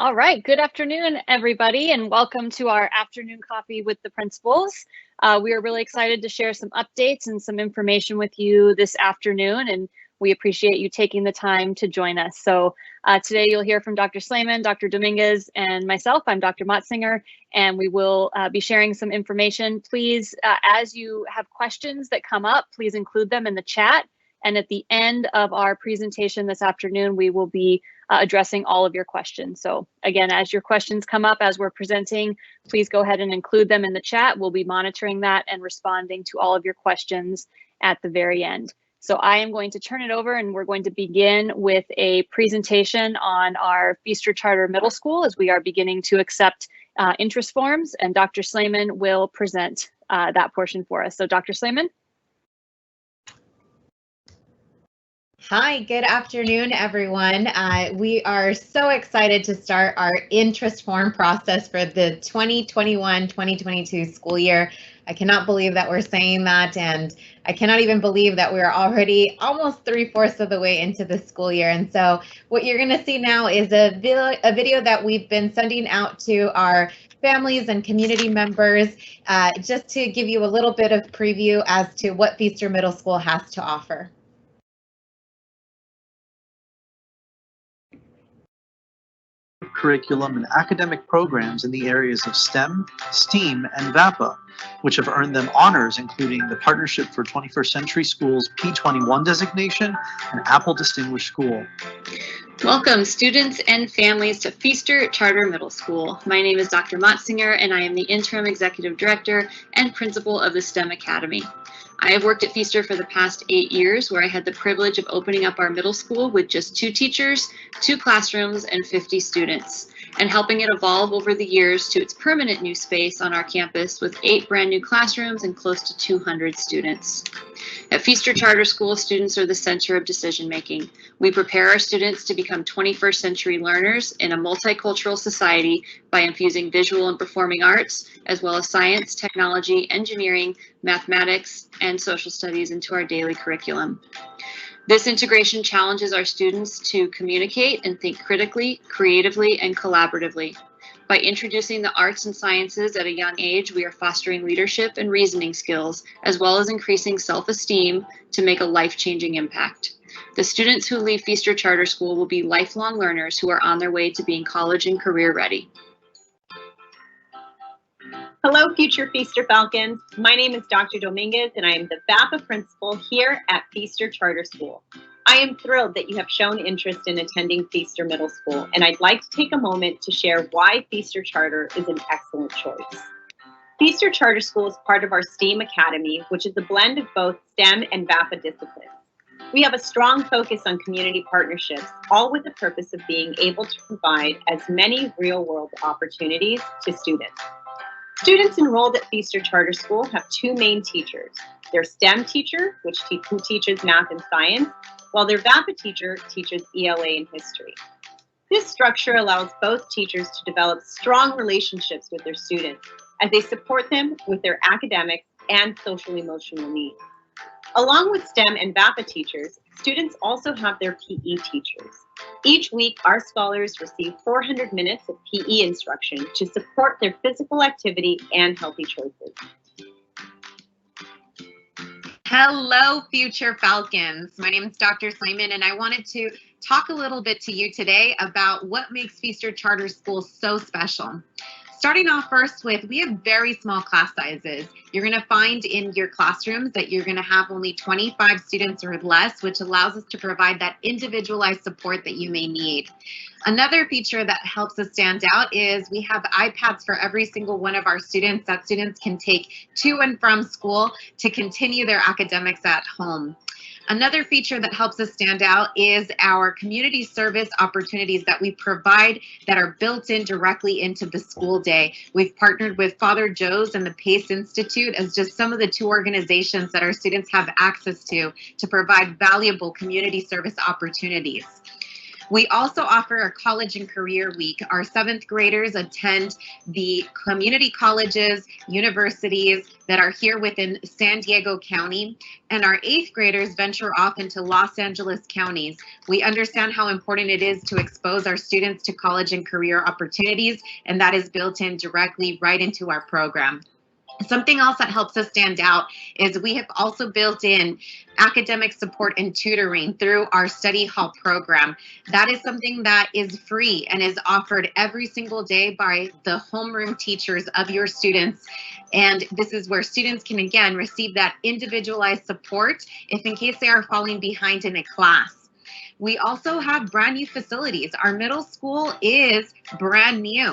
All right, good afternoon, everybody, and welcome to our afternoon coffee with the principals. We are really excited to share some updates and some information with you this afternoon, and we appreciate you taking the time to join us. So today you'll hear from Dr. Slayman, Dr. Dominguez, and myself. I'm Dr. Motzinger, and we will be sharing some information. Please, as you have questions that come up, please include them in the chat. And at the end of our presentation this afternoon, we will be addressing all of your questions. So again, as your questions come up as we're presenting, please go ahead and include them in the chat. We'll be monitoring that and responding to all of your questions at the very end. So I am going to turn it over and we're going to begin with a presentation on our Feaster Charter Middle School as we are beginning to accept interest forms, and Dr. Slayman will present that portion for us. So Dr. Slayman. Hi, good afternoon, everyone. We are so excited to start our interest form process for the 2021-2022 school year. I cannot believe that we're saying that, and I cannot even believe that we're already almost 3/4 of the way into the school year. And so what you're going to see now is a video that we've been sending out to our families and community members, just to give you a little bit of preview as to what Feaster Middle School has to offer. Curriculum and academic programs in the areas of STEM, STEAM, and VAPA, which have earned them honors including the Partnership for 21st Century Schools P21 designation and Apple Distinguished School. Welcome, students and families, to Feaster Charter Middle School. My name is Dr. Motzinger, and I am the Interim Executive Director and Principal of the STEM Academy. I have worked at Feaster for the past 8 years, where I had the privilege of opening up our middle school with just 2 teachers, 2 classrooms, and 50 students, and helping it evolve over the years to its permanent new space on our campus with 8 brand new classrooms and close to 200 students. At Feaster Charter School, students are the center of decision making. We prepare our students to become 21st century learners in a multicultural society by infusing visual and performing arts, as well as science, technology, engineering, mathematics, and social studies into our daily curriculum. This integration challenges our students to communicate and think critically, creatively, and collaboratively. By introducing the arts and sciences at a young age, we are fostering leadership and reasoning skills, as well as increasing self-esteem to make a life-changing impact. The students who leave Feaster Charter School will be lifelong learners who are on their way to being college and career ready. Hello, future Feaster Falcons. My name is Dr. Dominguez, and I am the VAPA principal here at Feaster Charter School. I am thrilled that you have shown interest in attending Feaster Middle School, and I'd like to take a moment to share why Feaster Charter is an excellent choice. Feaster Charter School is part of our STEAM Academy, which is a blend of both STEM and VAPA disciplines. We have a strong focus on community partnerships, all with the purpose of being able to provide as many real-world opportunities to students. Students enrolled at Feaster Charter School have 2 main teachers. Their STEM teacher, who teaches math and science, while their VAPA teacher teaches ELA and history. This structure allows both teachers to develop strong relationships with their students as they support them with their academic and social-emotional needs. Along with STEM and VAPA teachers, students also have their PE teachers. Each week, our scholars receive 400 minutes of PE instruction to support their physical activity and healthy choices. Hello, future Falcons. My name is Dr. Slayman, and I wanted to talk a little bit to you today about what makes Feaster Charter School so special. Starting off first with, we have very small class sizes. You're going to find in your classrooms that you're going to have only 25 students or less, which allows us to provide that individualized support that you may need. Another feature that helps us stand out is we have iPads for every single one of our students that students can take to and from school to continue their academics at home. Another feature that helps us stand out is our community service opportunities that we provide that are built in directly into the school day. We've partnered with Father Joe's and the PACE Institute as just some of the 2 organizations that our students have access to provide valuable community service opportunities. We also offer a college and career week. Our 7th graders attend the community colleges, universities that are here within San Diego County, and our 8th graders venture off into Los Angeles counties. We understand how important it is to expose our students to college and career opportunities, and that is built in directly right into our program. Something else that helps us stand out is we have also built in academic support and tutoring through our study hall program. That is something that is free and is offered every single day by the homeroom teachers of your students. And this is where students can, again, receive that individualized support if in case they are falling behind in a class. We also have brand new facilities. Our middle school is brand new.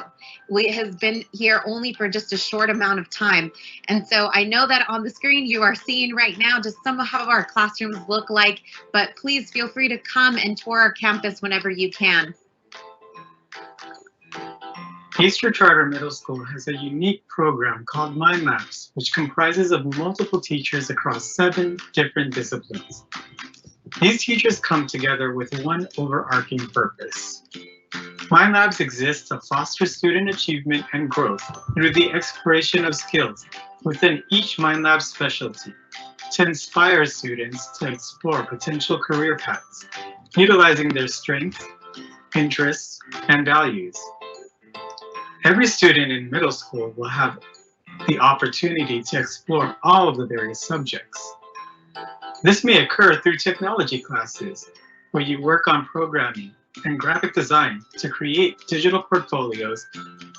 It has been here only for just a short amount of time. And so I know that on the screen you are seeing right now just some of how our classrooms look like, but please feel free to come and tour our campus whenever you can. Feaster Charter Middle School has a unique program called MyLabs, which comprises of multiple teachers across 7 different disciplines. These teachers come together with one overarching purpose. MyLabs exists to foster student achievement and growth through the exploration of skills within each MyLab specialty, to inspire students to explore potential career paths, utilizing their strengths, interests, and values. Every student in middle school will have the opportunity to explore all of the various subjects. This may occur through technology classes, where you work on programming and graphic design to create digital portfolios,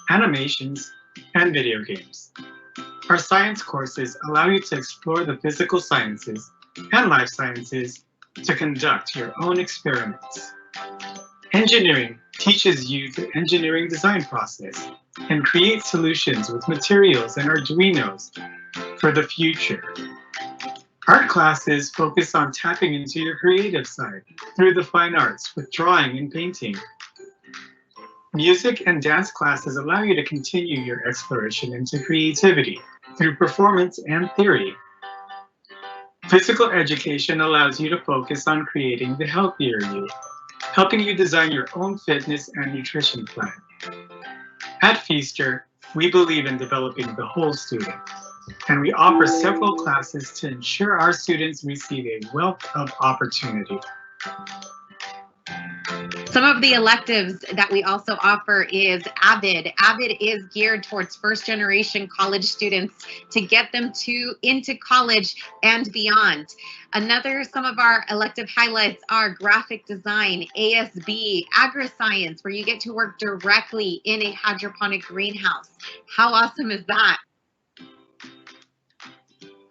animations, and video games. Our science courses allow you to explore the physical sciences and life sciences to conduct your own experiments. Engineering teaches you the engineering design process and create solutions with materials and Arduinos for the future. Art classes focus on tapping into your creative side through the fine arts with drawing and painting. Music and dance classes allow you to continue your exploration into creativity through performance and theory. Physical education allows you to focus on creating the healthier you, helping you design your own fitness and nutrition plan. At Feaster, we believe in developing the whole student, and we offer several classes to ensure our students receive a wealth of opportunity. Some of the electives that we also offer is AVID. AVID is geared towards first-generation college students to get them into college and beyond. Some of our elective highlights are graphic design, ASB, agri-science, where you get to work directly in a hydroponic greenhouse. How awesome is that?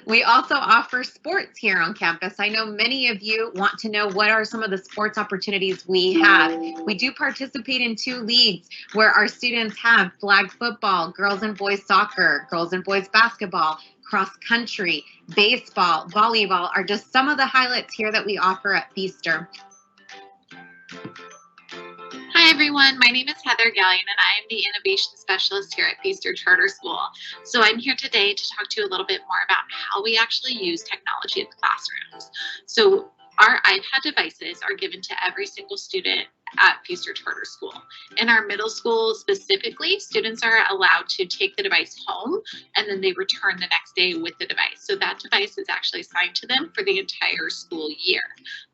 We also offer sports here on campus. I know many of you want to know what are some of the sports opportunities we have. We do participate in 2 leagues where our students have flag football, girls and boys soccer, girls and boys basketball, cross country, baseball, volleyball are just some of the highlights here that we offer at Feaster. Hi everyone, my name is Heather Gallion and I am the Innovation Specialist here at Feaster Charter School. So I'm here today to talk to you a little bit more about how we actually use technology in the classrooms. So our iPad devices are given to every single student at Feaster Charter School. In our middle school specifically, students are allowed to take the device home and then they return the next day with the device. So that device is actually assigned to them for the entire school year.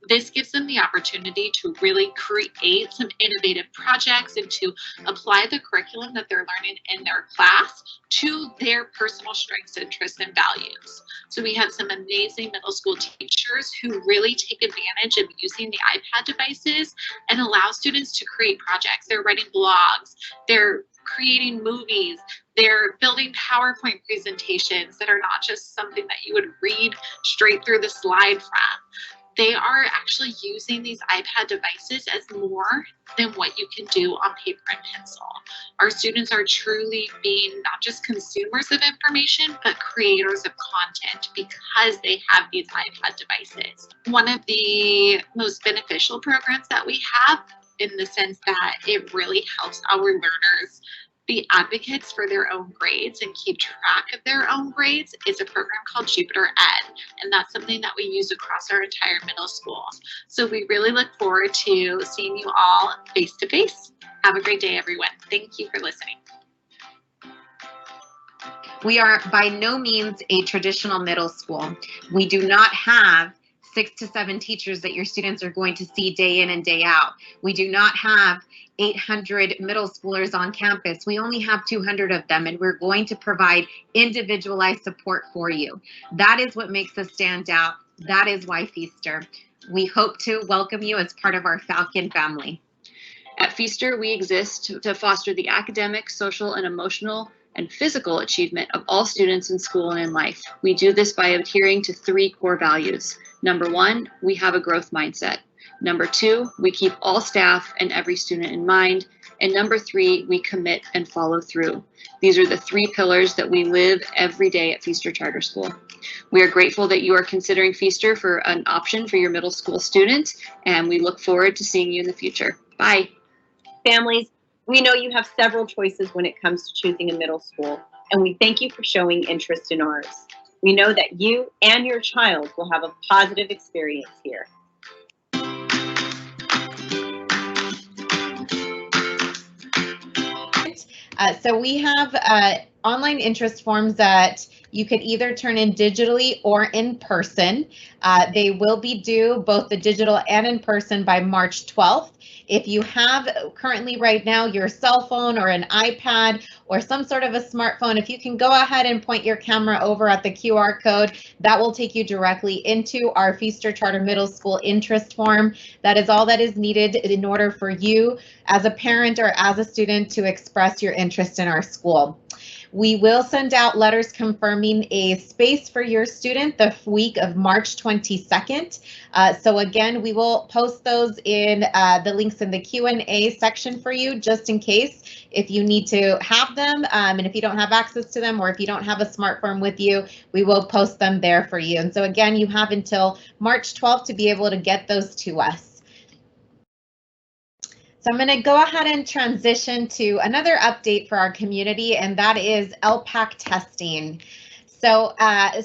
This gives them the opportunity to really create some innovative projects and to apply the curriculum that they're learning in their class to their personal strengths, interests, and values. So we have some amazing middle school teachers who really take advantage of using the iPad devices and allow students to create projects. They're writing blogs, they're creating movies, they're building PowerPoint presentations that are not just something that you would read straight through the slide from. They are actually using these iPad devices as more than what you can do on paper and pencil. Our students are truly being not just consumers of information, but creators of content because they have these iPad devices. One of the most beneficial programs that we have, in the sense that it really helps our learners the advocates for their own grades and keep track of their own grades is a program called Jupiter Ed, and that's something that we use across our entire middle school. So we really look forward to seeing you all face to face. Have a great day, everyone. Thank you for listening. We are by no means a traditional middle school. We do not have 6 to 7 teachers that your students are going to see day in and day out. We do not have 800 middle schoolers on campus. We only have 200 of them, and we're going to provide individualized support for you. That is what makes us stand out. That is why Feaster. We hope to welcome you as part of our Falcon family. At Feaster, we exist to foster the academic, social, and emotional and physical achievement of all students in school and in life. We do this by adhering to 3 core values. Number 1, we have a growth mindset. Number 2, we keep all staff and every student in mind. And number 3, we commit and follow through. These are the 3 pillars that we live every day at Feaster Charter School. We are grateful that you are considering Feaster for an option for your middle school student, and we look forward to seeing you in the future. Bye. Families, we know you have several choices when it comes to choosing a middle school, and we thank you for showing interest in ours. We know that you and your child will have a positive experience here. So we have online interest forms that you could either turn in digitally or in person. They will be due, both the digital and in person, by March 12th. If you have currently right now your cell phone or an iPad or some sort of a smartphone, if you can go ahead and point your camera over at the QR code, that will take you directly into our Feaster Charter Middle School interest form. That is all that is needed in order for you as a parent or as a student to express your interest in our school. We will send out letters confirming a space for your student the week of March 22nd. So again, we will post those in the links in the Q&A section for you, just in case if you need to have them, and if you don't have access to them, or if you don't have a smartphone with you, we will post them there for you. And so again, you have until March 12th to be able to get those to us. So I'm going to go ahead and transition to another update for our community, and that is ELPAC testing. So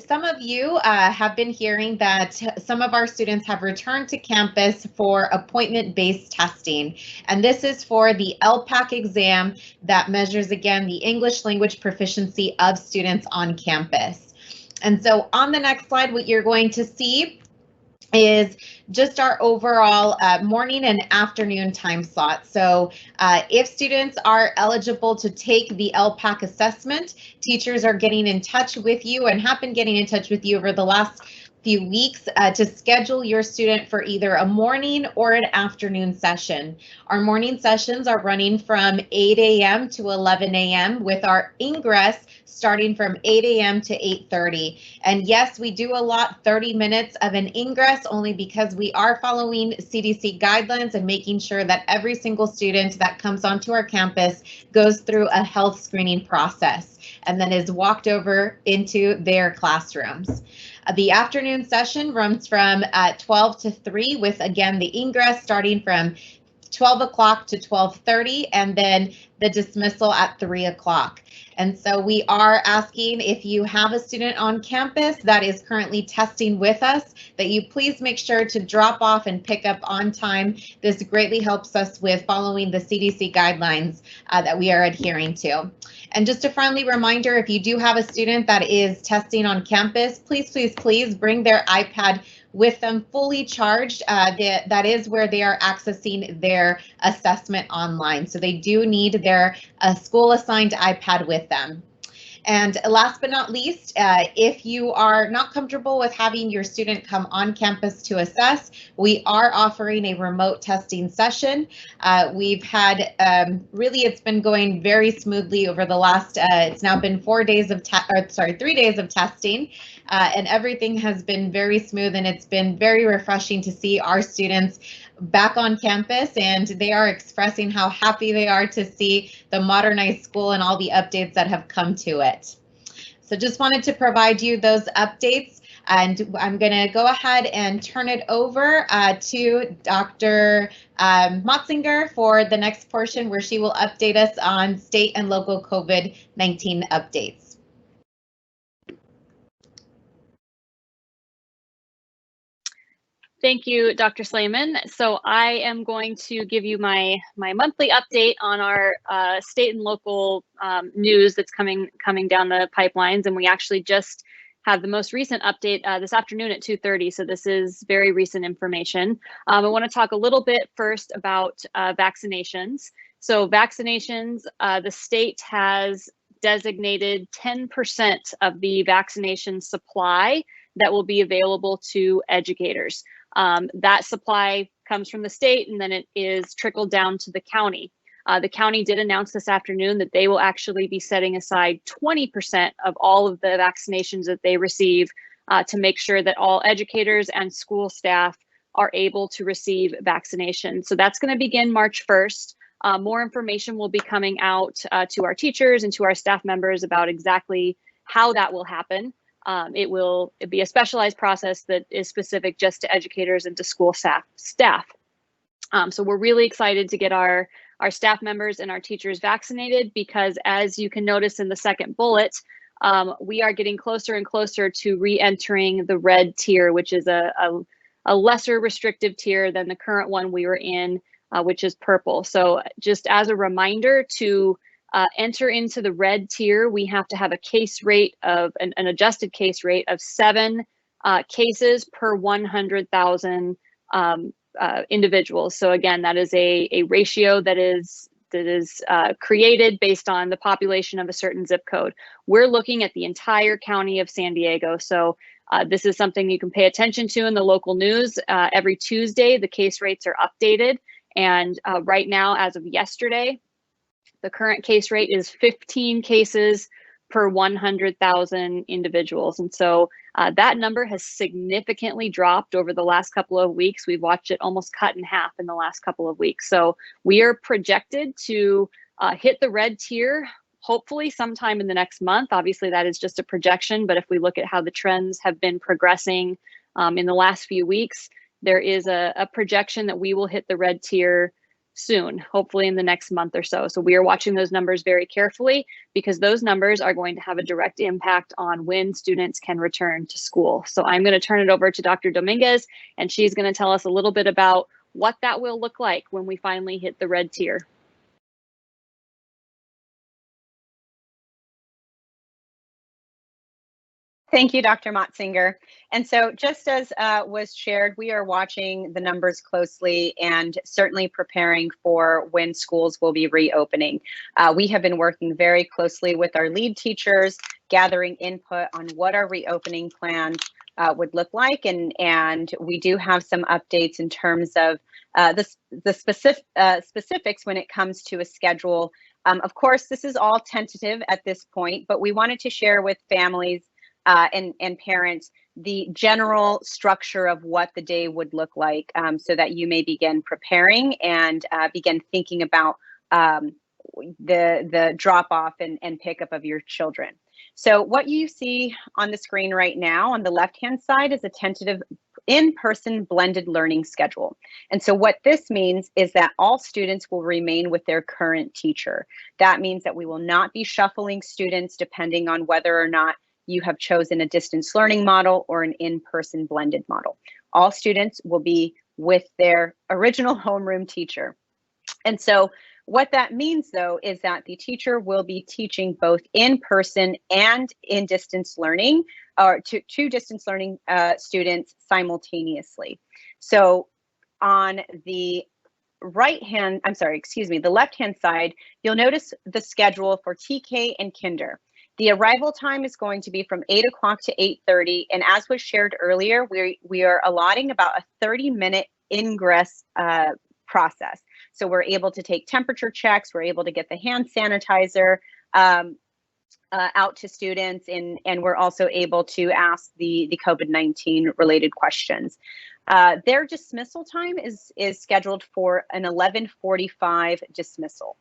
some of you have been hearing that some of our students have returned to campus for appointment-based testing. And this is for the ELPAC exam that measures, again, the English language proficiency of students on campus. And so on the next slide, what you're going to see is just our overall morning and afternoon time slot. So if students are eligible to take the ELPAC assessment, teachers are getting in touch with you and have been getting in touch with you over the last few weeks to schedule your student for either a morning or an afternoon session. Our morning sessions are running from 8 a.m. to 11 a.m. with our ingress starting from 8 a.m. to 8:30. And yes, we do allot 30 minutes of an ingress only because we are following CDC guidelines and making sure that every single student that comes onto our campus goes through a health screening process and then is walked over into their classrooms. The afternoon session runs from 12 to 3 with, again, the ingress starting from 12 o'clock to 12:30 and then the dismissal at 3 o'clock. And so we are asking, if you have a student on campus that is currently testing with us, that you please make sure to drop off and pick up on time. This greatly helps us with following the CDC guidelines that we are adhering to. And just a friendly reminder, if you do have a student that is testing on campus, please, please, please bring their iPad with them fully charged. That is where they are accessing their assessment online. So they do need their school assigned iPad with them. And last but not least, if you are not comfortable with having your student come on campus to assess, we are offering a remote testing session. We've had, really, it's been going very smoothly over the last, it's now been 3 days of testing, and everything has been very smooth, and it's been very refreshing to see our students back on campus, and they are expressing how happy they are to see the modernized school and all the updates that have come to it. So just wanted to provide you those updates. And I'm going to go ahead and turn it over to Dr. Motzinger for the next portion, where she will update us on state and local COVID-19 updates. Thank you, Dr. Slayman. So I am going to give you my monthly update on our state and local news that's coming down the pipelines, and we actually just had the most recent update this afternoon at 2:30. So this is very recent information. I want to talk a little bit first about vaccinations. So vaccinations, the state has designated 10% of the vaccination supply that will be available to educators. That supply comes from the state, and then it is trickled down to the county. The county did announce this afternoon that they will actually be setting aside 20% of all of the vaccinations that they receive to make sure that all educators and school staff are able to receive vaccination. So that's going to begin March 1st. More information will be coming out to our teachers and to our staff members about exactly how that will happen. It will be a specialized process that is specific just to educators and to school staff. So we're really excited to get our staff members and our teachers vaccinated, because as you can notice in the second bullet, we are getting closer and closer to re-entering the red tier, which is a lesser restrictive tier than the current one we were in, which is purple. So just as a reminder, to enter into the red tier, we have to have a case rate of an adjusted case rate of 7 cases per 100,000 individuals. So again, that is a ratio that is created based on the population of a certain zip code. We're looking at the entire county of San Diego. So this is something you can pay attention to in the local news. Every Tuesday, the case rates are updated. And right now, as of yesterday, the current case rate is 15 cases per 100,000 individuals. And so that number has significantly dropped over the last couple of weeks. We've watched it almost cut in half in the last couple of weeks. So we are projected to hit the red tier, hopefully sometime in the next month. Obviously, that is just a projection, but if we look at how the trends have been progressing in the last few weeks, there is a projection that we will hit the red tier soon, hopefully in the next month or so. So we are watching those numbers very carefully, because those numbers are going to have a direct impact on when students can return to school. So I'm going to turn it over to Dr. Dominguez, and she's going to tell us a little bit about what that will look like when we finally hit the red tier. Thank you, Dr. Motzinger. And so just as was shared, we are watching the numbers closely and certainly preparing for when schools will be reopening. We have been working very closely with our lead teachers, gathering input on what our reopening plan would look like. And we do have some updates in terms of the specifics when it comes to a schedule. Of course, this is all tentative at this point, but we wanted to share with families and parents the general structure of what the day would look like, so that you may begin preparing and begin thinking about the drop off and pickup of your children. So what you see on the screen right now on the left-hand side is a tentative in-person blended learning schedule. And so what this means is that all students will remain with their current teacher. That means that we will not be shuffling students depending on whether or not you have chosen a distance learning model or an in-person blended model. All students will be with their original homeroom teacher. And so what that means, though, is that the teacher will be teaching both in person and in distance learning, or to distance learning students simultaneously. So on the the left-hand side, you'll notice the schedule for TK and Kinder. The arrival time is going to be from 8 o'clock to 8:30. And as was shared earlier, we are allotting about a 30-minute ingress process. So we're able to take temperature checks, we're able to get the hand sanitizer out to students, and we're also able to ask the COVID-19 related questions. Their dismissal time is scheduled for an 11:45 dismissal.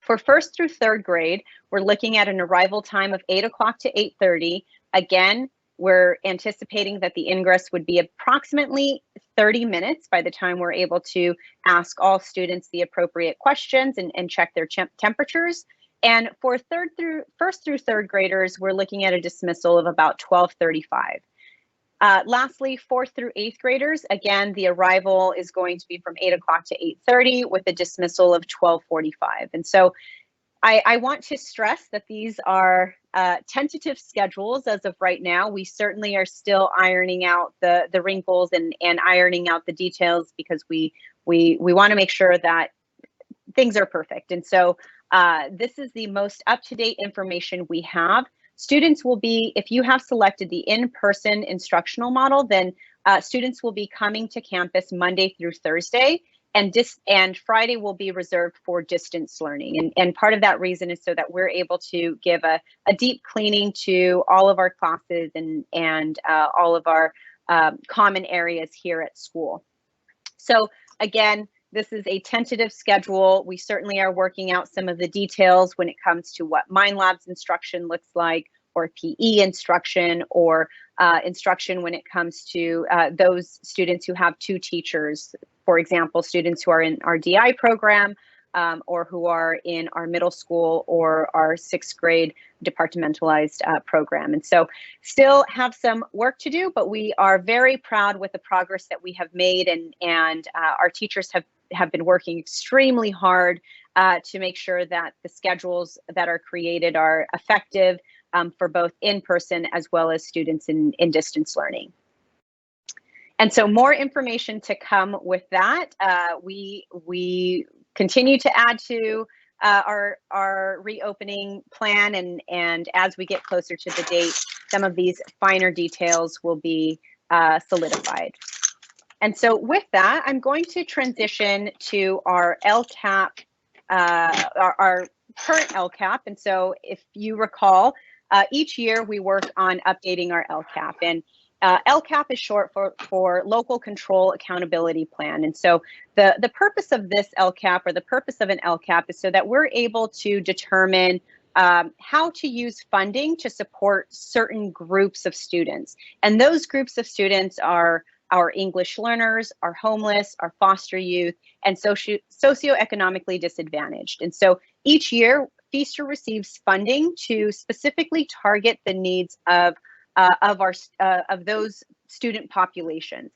For first through third grade, we're looking at an arrival time of 8 o'clock to 8:30. Again, we're anticipating that the ingress would be approximately 30 minutes by the time we're able to ask all students the appropriate questions and check their temperatures. And for first through third graders, we're looking at a dismissal of about 12:35. Lastly, fourth through eighth graders, again, the arrival is going to be from 8 o'clock to 8:30 with a dismissal of 12:45. And so I want to stress that these are tentative schedules as of right now. We certainly are still ironing out the wrinkles and ironing out the details, because we want to make sure that things are perfect. And so this is the most up-to-date information we have. Students will be, if you have selected the in-person instructional model, then students will be coming to campus Monday through Thursday, and Friday will be reserved for distance learning. And part of that reason is so that we're able to give a deep cleaning to all of our classes and all of our common areas here at school. So again, this is a tentative schedule. We certainly are working out some of the details when it comes to what MyLabs instruction looks like, or PE instruction, or instruction when it comes to those students who have two teachers. For example, students who are in our DI program or who are in our middle school or our sixth grade departmentalized program. And so still have some work to do, but we are very proud with the progress that we have made, and our teachers have been working extremely hard to make sure that the schedules that are created are effective for both in-person as well as students in distance learning. And so more information to come with that. We continue to add to our reopening plan, and as we get closer to the date, some of these finer details will be solidified. And so with that, I'm going to transition to our LCAP, our current LCAP. And so if you recall, each year we work on updating our LCAP, and LCAP is short for Local Control Accountability Plan. And so the purpose of this LCAP, or the purpose of an LCAP, is so that we're able to determine how to use funding to support certain groups of students. And those groups of students are our English learners, our homeless, our foster youth, and socioeconomically disadvantaged. And so each year, Feaster receives funding to specifically target the needs of those student populations.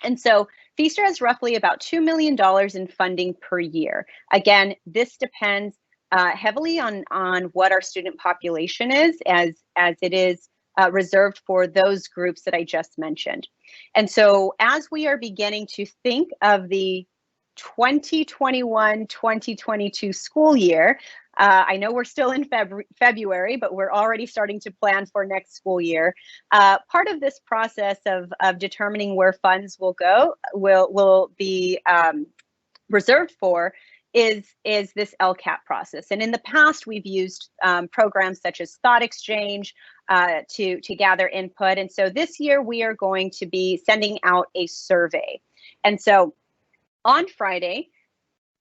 And so Feaster has roughly about $2 million in funding per year. Again, this depends heavily on what our student population is, as it is reserved for those groups that I just mentioned. And so as we are beginning to think of the 2021-2022 school year, I know we're still in February, but we're already starting to plan for next school year. Part of this process of determining where funds will go will be reserved for is this LCAP process. And in the past, we've used programs such as Thought Exchange to gather input. And so this year we are going to be sending out a survey. And so on Friday,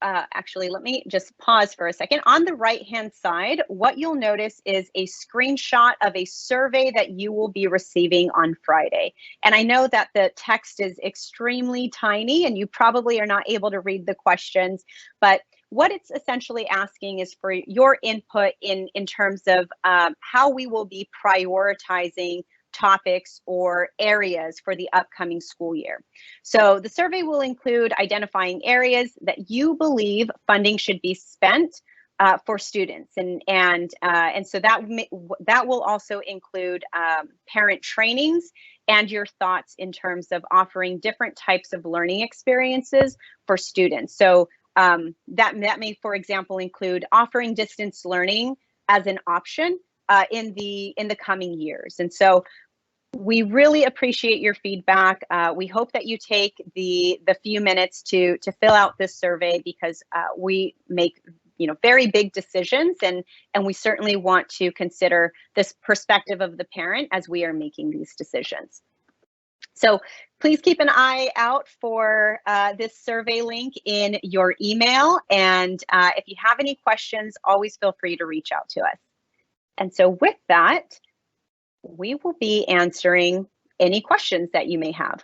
actually, let me just pause for a second. On the right-hand side, what you'll notice is a screenshot of a survey that you will be receiving on Friday. And I know that the text is extremely tiny and you probably are not able to read the questions, but what it's essentially asking is for your input in terms of how we will be prioritizing topics or areas for the upcoming school year. So the survey will include identifying areas that you believe funding should be spent for students, and so that will also include parent trainings and your thoughts in terms of offering different types of learning experiences for students. So that may, for example, include offering distance learning as an option in the coming years. And so we really appreciate your feedback. We hope that you take the few minutes to fill out this survey, because we make very big decisions, and we certainly want to consider this perspective of the parent as we are making these decisions. So please keep an eye out for this survey link in your email, and if you have any questions, always feel free to reach out to us. And so with that, we will be answering any questions that you may have.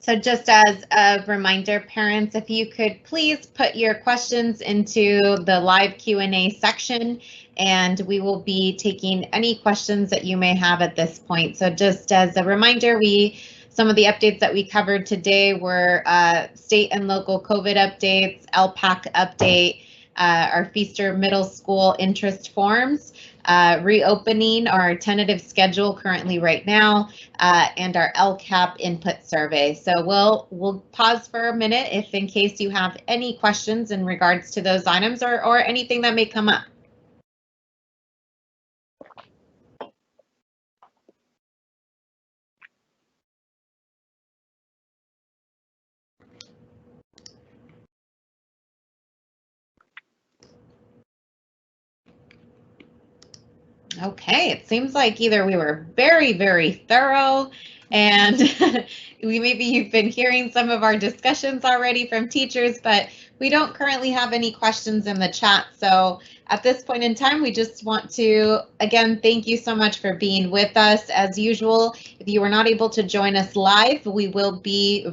So just as a reminder, parents, if you could please put your questions into the live Q&A section, and we will be taking any questions that you may have at this point. So just as a reminder, some of the updates that we covered today were state and local COVID updates, LPAC update, our Feaster Middle School interest forms, reopening our tentative schedule currently right now, and our LCAP input survey. So we'll pause for a minute if in case you have any questions in regards to those items or anything that may come up. Okay, it seems like either we were very, very thorough, and maybe you've been hearing some of our discussions already from teachers, but we don't currently have any questions in the chat. So at this point in time, we just want to, again, thank you so much for being with us. As usual, if you were not able to join us live, we will be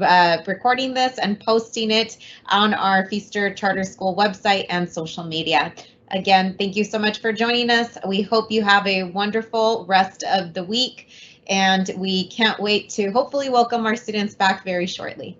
recording this and posting it on our Feaster Charter School website and social media. Again, thank you so much for joining us. We hope you have a wonderful rest of the week, and we can't wait to hopefully welcome our students back very shortly.